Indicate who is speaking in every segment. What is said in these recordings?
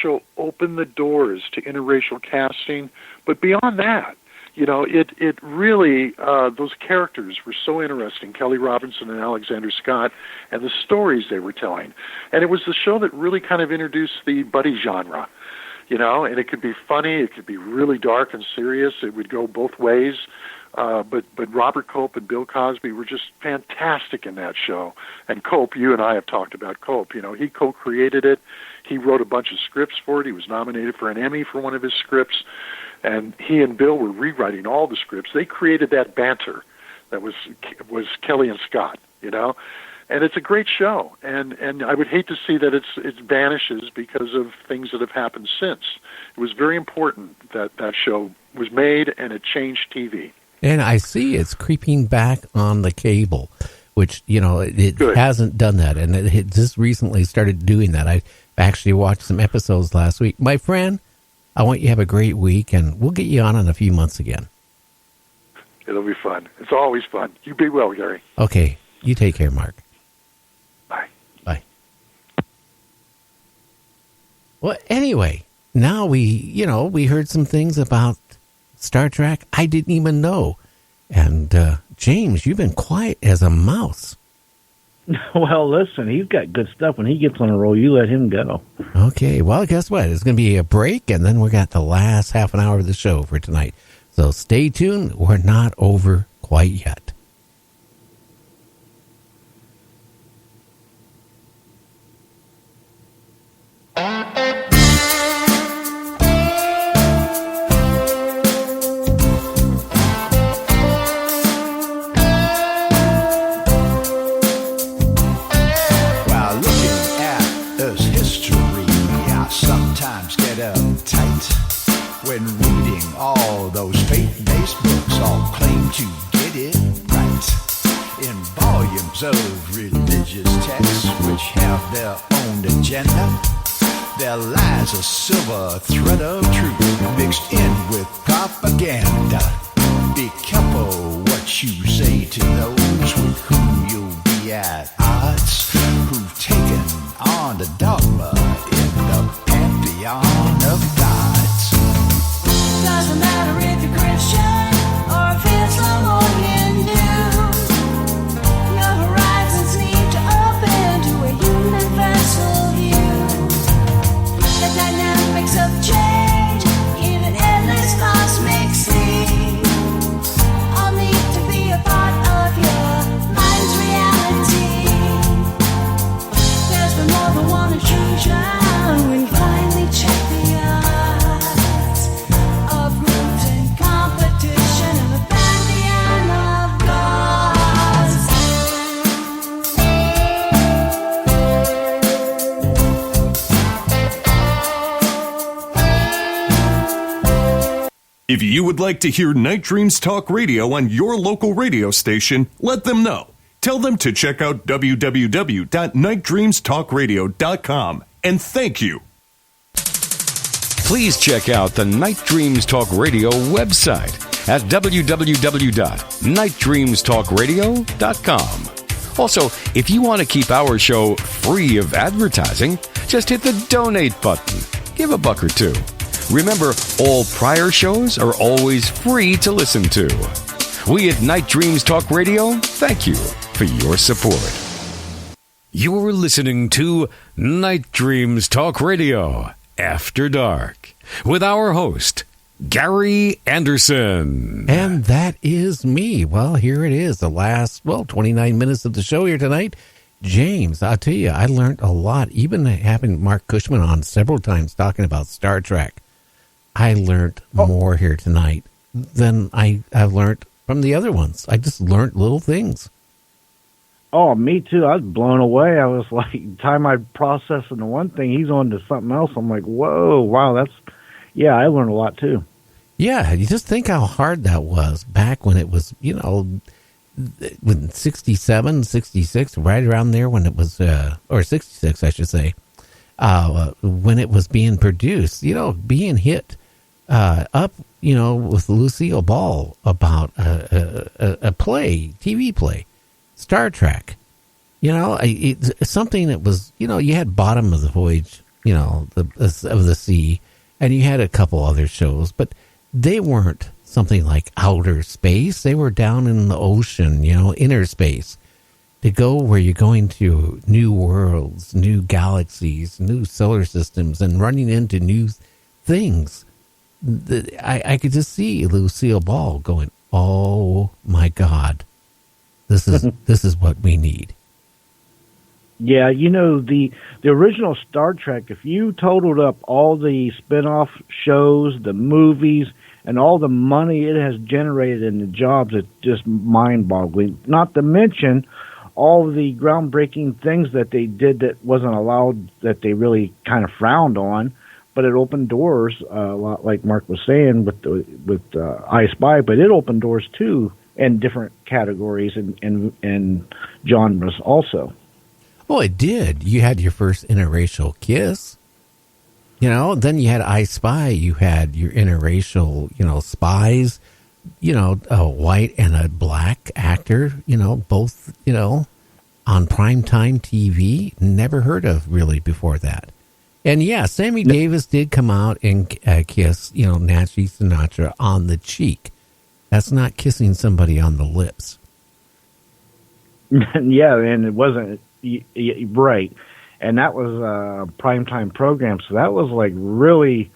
Speaker 1: show opened the doors to interracial casting. But beyond that, it really, those characters were so interesting, Kelly Robinson and Alexander Scott, and the stories they were telling. And it was the show that really kind of introduced the buddy genre, and it could be funny, it could be really dark and serious, it would go both ways. But Robert Cope and Bill Cosby were just fantastic in that show. And Cope, you and I have talked about Cope. He co-created it. He wrote a bunch of scripts for it. He was nominated for an Emmy for one of his scripts. And he and Bill were rewriting all the scripts. They created that banter that was Kelly and Scott, And it's a great show. And I would hate to see that it vanishes because of things that have happened since. It was very important that that show was made, and it changed TV.
Speaker 2: And I see it's creeping back on the cable, which, it
Speaker 1: Good.
Speaker 2: hasn't done that. And it just recently started doing that. I actually watched some episodes last week. My friend, I want you to have a great week, and we'll get you on in a few months again.
Speaker 1: It'll be fun. It's always fun. You be well, Gary.
Speaker 2: Okay. You take care, Mark.
Speaker 1: Bye.
Speaker 2: Bye. Well, anyway, now we heard some things about Star Trek I didn't even know. And James, you've been quiet as a mouse.
Speaker 3: Well, listen, he's got good stuff. When he gets on a roll, you let him go. Okay, well, guess what? It's going to be a break, and then we got the last half an hour of the show for tonight. So stay tuned. We're not over quite yet.
Speaker 4: When reading all those faith-based books, all claim to get it right. In volumes of religious texts which have their own agenda, there lies a silver thread of truth mixed in with propaganda. Be careful what you say to those with whom you'll be at odds, who've taken on the dogma in the pantheon of gods.
Speaker 5: Doesn't matter if you're Christian or if Islam or Hindu. Your horizons need to open to a universal view. The dynamics of change in an endless cosmic sea all need to be a part of your mind's reality. There's been more than one intrusion when you finally check the odds of rules and competition in the pantheon of gods.
Speaker 6: If you would like to hear Night Dreams Talk Radio on your local radio station, let them know. Tell them to check out www.nightdreamstalkradio.com. And thank you.
Speaker 7: Please check out the Night Dreams Talk Radio website at www.nightdreamstalkradio.com. Also, if you want to keep our show free of advertising, just hit the donate button. Give $1 or $2. Remember, all prior shows are always free to listen to. We at Night Dreams Talk Radio thank you for your support. You're listening to Night Dreams Talk Radio After Dark with our host, Gary Anderson.
Speaker 2: And that is me. Well, here it is, the last, 29 minutes of the show here tonight. James, I'll tell you, I learned a lot, even having Marc Cushman on several times talking about Star Trek. I learned more here tonight than I've learned from the other ones. I just learned little things.
Speaker 3: Oh, me too. I was blown away. I was like, time I processing the one thing, he's on to something else. I'm like, whoa, wow, I learned a lot too. Yeah, you just think how hard that was back when it was, when 67, 66, right around there when it was, or 66, I should say, when it was being produced, being hit up, with Lucille Ball about a play, TV play, Star Trek. It's something that was, you had Bottom of the Voyage, of the sea, and you had a couple other shows, but they weren't something like outer space. They were down in the ocean, inner space. To go where you're going to new worlds, new galaxies, new solar systems, and running into new things. I could just see Lucille Ball going, "Oh my God, this is what we need."
Speaker 8: Yeah, the original Star Trek, if you totaled up all the spin-off shows, the movies, and all the money it has generated in the jobs, it's just mind-boggling. Not to mention all the groundbreaking things that they did that wasn't allowed, that they really kind of frowned on, but it opened doors, a lot like Mark was saying with I Spy, but it opened doors too in different categories and genres also.
Speaker 3: Oh, it did. You had your first interracial kiss. Then you had I Spy. You had your interracial, spies. A white and a black actor. Both. On primetime TV. Never heard of really before that. And yeah, Sammy Davis did come out and kiss, Nancy Sinatra on the cheek. That's not kissing somebody on the lips.
Speaker 8: Yeah, and it wasn't. Right, and that was a primetime program, so that was like really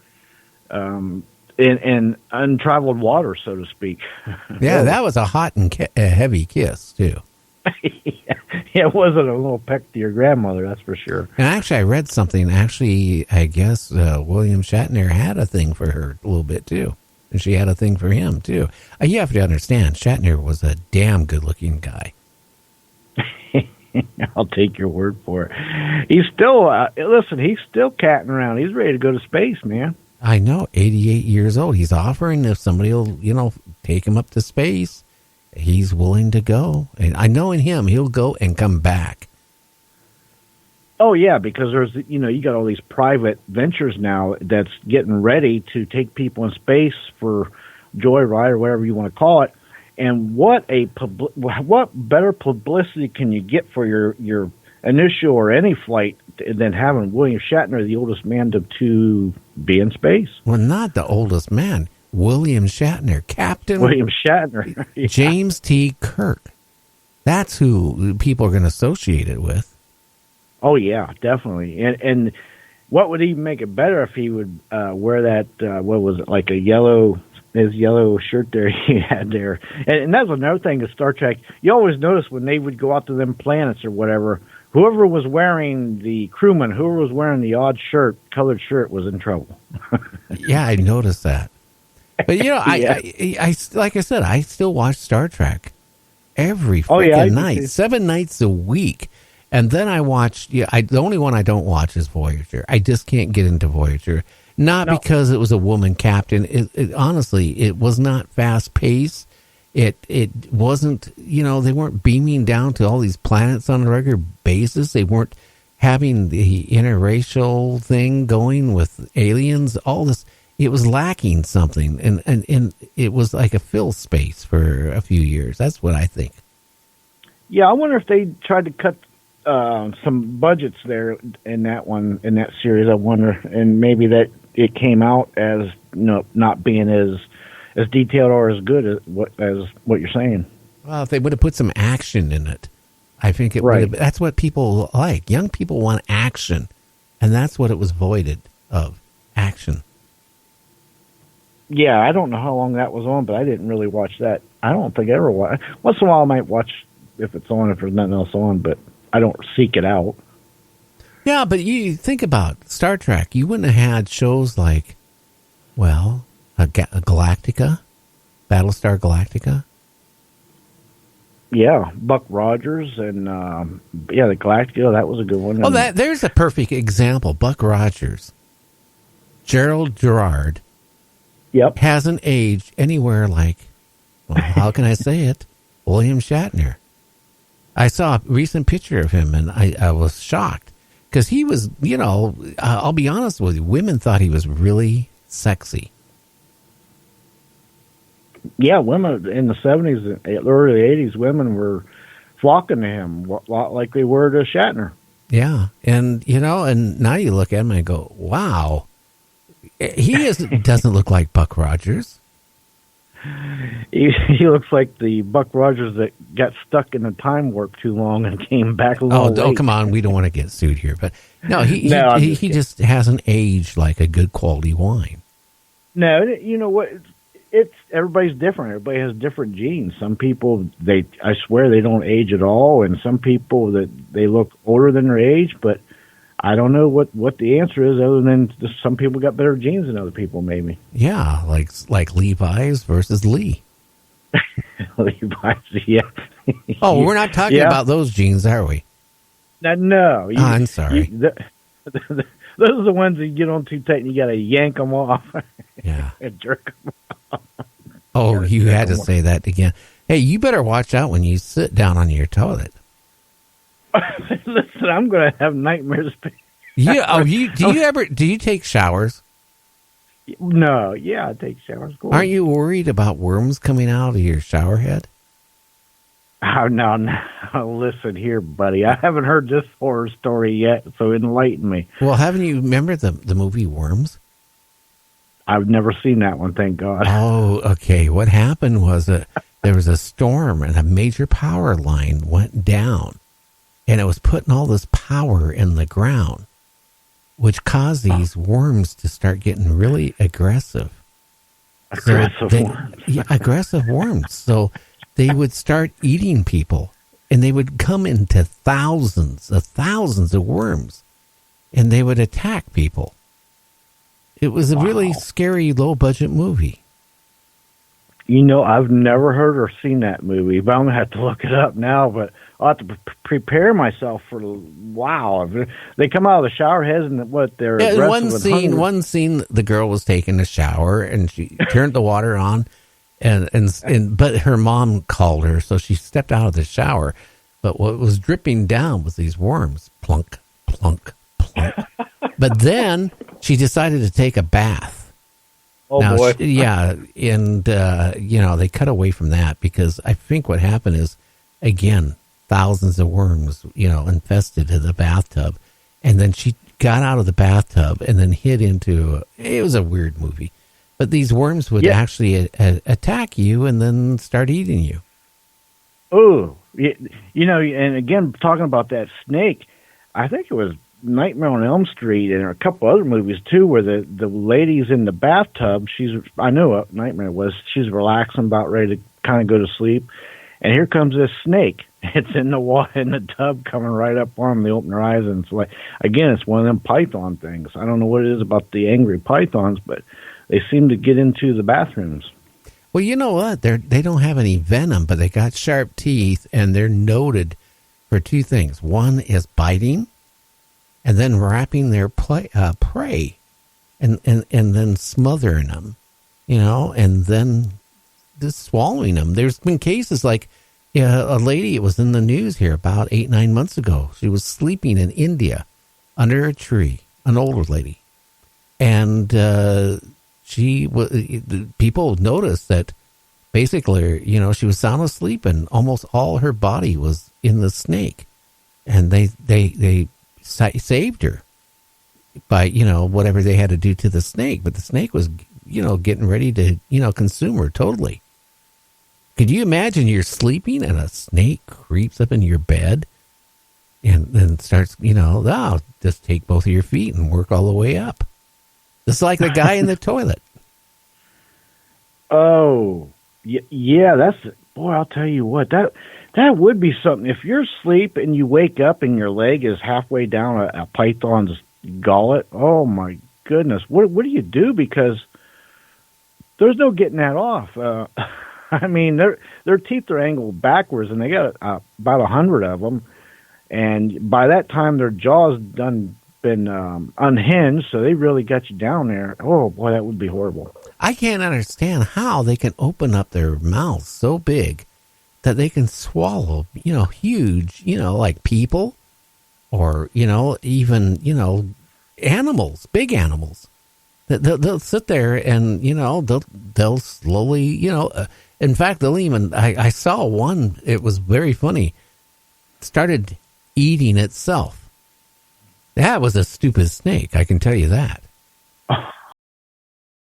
Speaker 8: in untraveled water, so to speak.
Speaker 3: Yeah, that was a hot and heavy kiss too.
Speaker 8: Yeah, it wasn't a little peck to your grandmother, that's for sure.
Speaker 3: And actually, I read something. Actually, I guess William Shatner had a thing for her a little bit too, and she had a thing for him too. You have to understand, Shatner was a damn good-looking guy.
Speaker 8: I'll take your word for it. He's still, he's still catting around. He's ready to go to space, man.
Speaker 3: I know, 88 years old. He's offering if somebody will, take him up to space, he's willing to go. And I know in him, he'll go and come back.
Speaker 8: Oh, yeah, because there's, you got all these private ventures now that's getting ready to take people in space for joyride or whatever you want to call it. And what better publicity can you get for your initial or any flight than having William Shatner, the oldest man to be in space?
Speaker 3: Well, not the oldest man. William Shatner, Captain
Speaker 8: William Shatner. Yeah.
Speaker 3: James T. Kirk. That's who people are going to associate it with.
Speaker 8: Oh, yeah, definitely. And what would even make it better if he would wear that, what was it, like his yellow shirt there he had there. And that's another thing of Star Trek. You always notice when they would go out to them planets or whatever, whoever was wearing the crewman, whoever was wearing the odd colored shirt was in trouble.
Speaker 3: Yeah, I noticed that. But,
Speaker 8: Yeah.
Speaker 3: I like I said, I still watch Star Trek every freaking night, 7 nights a week. And then I watched, the only one I don't watch is Voyager. I just can't get into Voyager. Not because it was a woman captain. It honestly, it was not fast paced. It wasn't, they weren't beaming down to all these planets on a regular basis. They weren't having the interracial thing going with aliens. All this, it was lacking something, and it was like a fill space for a few years. That's what I think.
Speaker 8: Yeah, I wonder if they tried to cut some budgets there in that series. I wonder, and maybe that it came out as not being as detailed or as good as what you're saying.
Speaker 3: Well, if they would have put some action in it, I think it would have. That's what people like. Young people want action, and that's what it was voided of, action.
Speaker 8: Yeah, I don't know how long that was on, but I didn't really watch that. I don't think I ever watched. Once in a while, I might watch if it's on, if there's nothing else on, but I don't seek it out.
Speaker 3: Yeah, but you think about Star Trek. You wouldn't have had shows like, well, a Galactica, Battlestar Galactica.
Speaker 8: Yeah, Buck Rogers and the Galactica. That was a good one.
Speaker 3: Oh, there's a perfect example. Buck Rogers, Gerald Gerard.
Speaker 8: Yep,
Speaker 3: hasn't aged anywhere like, well, how can I say it? William Shatner. I saw a recent picture of him, and I was shocked. Because he was, I'll be honest with you, women thought he was really sexy.
Speaker 8: Yeah, women in the 70s and early 80s, women were flocking to him, a lot like they were to Shatner.
Speaker 2: Yeah. And, and now you look at him and go, wow, doesn't look like Buck Rogers.
Speaker 8: He looks like the Buck Rogers that got stuck in a time warp too long and came back a little late.
Speaker 2: Come on. We don't want to get sued here. But no, he just hasn't aged like a good quality wine.
Speaker 8: No, you know what? It's everybody's different. Everybody has different genes. Some people, I swear, they don't age at all, and some people that they look older than their age. But I don't know what the answer is, other than some people got better genes than other people, maybe.
Speaker 2: Yeah, like Levi's versus Lee.
Speaker 8: Levi's, yeah.
Speaker 2: Oh, we're not talking about those genes, are we?
Speaker 8: No.
Speaker 2: I'm sorry.
Speaker 8: Those are the ones that you get on too tight and you got to yank them off.
Speaker 2: Yeah.
Speaker 8: And jerk them off.
Speaker 2: Oh, you had to say that again. Hey, you better watch out when you sit down on your toilet.
Speaker 8: Listen, I'm going to have nightmares.
Speaker 2: Yeah. Oh, do you take showers?
Speaker 8: No. Yeah, I take showers.
Speaker 2: Aren't you worried about worms coming out of your shower head?
Speaker 8: Oh, no. Listen here, buddy. I haven't heard this horror story yet, so enlighten me.
Speaker 2: Well, haven't you remember the movie Worms?
Speaker 8: I've never seen that one, thank God.
Speaker 2: Oh, okay. What happened was there was a storm and a major power line went down, and it was putting all this power in the ground, which caused these worms to start getting really aggressive. Aggressive worms. So they would start eating people, and they would come into thousands of worms, and they would attack people. It was a really scary, low-budget movie.
Speaker 8: I've never heard or seen that movie, but I'm going to have to look it up now, but I'll have to prepare myself for, wow. They come out of the shower heads and they're aggressive.
Speaker 2: One scene, the girl was taking a shower, and she turned the water on, but her mom called her, so she stepped out of the shower. But what was dripping down was these worms, plunk, plunk, plunk. But then she decided to take a bath.
Speaker 8: Oh, now, boy.
Speaker 2: They cut away from that because I think what happened is, again, thousands of worms, infested in the bathtub. And then she got out of the bathtub and then hid into, it was a weird movie. But these worms would actually attack you and then start eating you.
Speaker 8: Oh, and again, talking about that snake, I think it was Nightmare on Elm Street and a couple other movies too, where the lady's in the bathtub. I know what Nightmare was. She's relaxing, about ready to kind of go to sleep, and here comes this snake. It's in the water in the tub, coming right up on them. They open their eyes, and it's like, again, it's one of them python things. I don't know what it is about the angry pythons, but they seem to get into the bathrooms.
Speaker 2: Well, you know what? They don't have any venom, but they got sharp teeth, and they're noted for two things. One is biting, and then wrapping their prey, and then smothering them, and then just swallowing them. There's been cases like a lady, it was in the news here about 8-9 months ago. She was sleeping in India under a tree, an older lady, and people noticed that basically, she was sound asleep and almost all her body was in the snake, and they saved her by, whatever they had to do to the snake. But the snake was, getting ready to, consume her totally. Could you imagine you're sleeping and a snake creeps up in your bed and then starts, just take both of your feet and work all the way up. It's like the guy in the toilet.
Speaker 8: Oh, yeah, I'll tell you what, that would be something. If you're asleep and you wake up and your leg is halfway down a python's gullet, oh my goodness, what do you do? Because there's no getting that off. I mean, their teeth are angled backwards, and they got about 100 of them. And by that time, their jaws been unhinged, so they really got you down there. Oh boy, that would be horrible.
Speaker 2: I can't understand how they can open up their mouths so big that they can swallow, huge, like people or, even, animals, big animals. They'll sit there and, they'll slowly, in fact, they'll even, I saw one, it was very funny, started eating itself.
Speaker 3: That was a stupid snake, I can tell you that.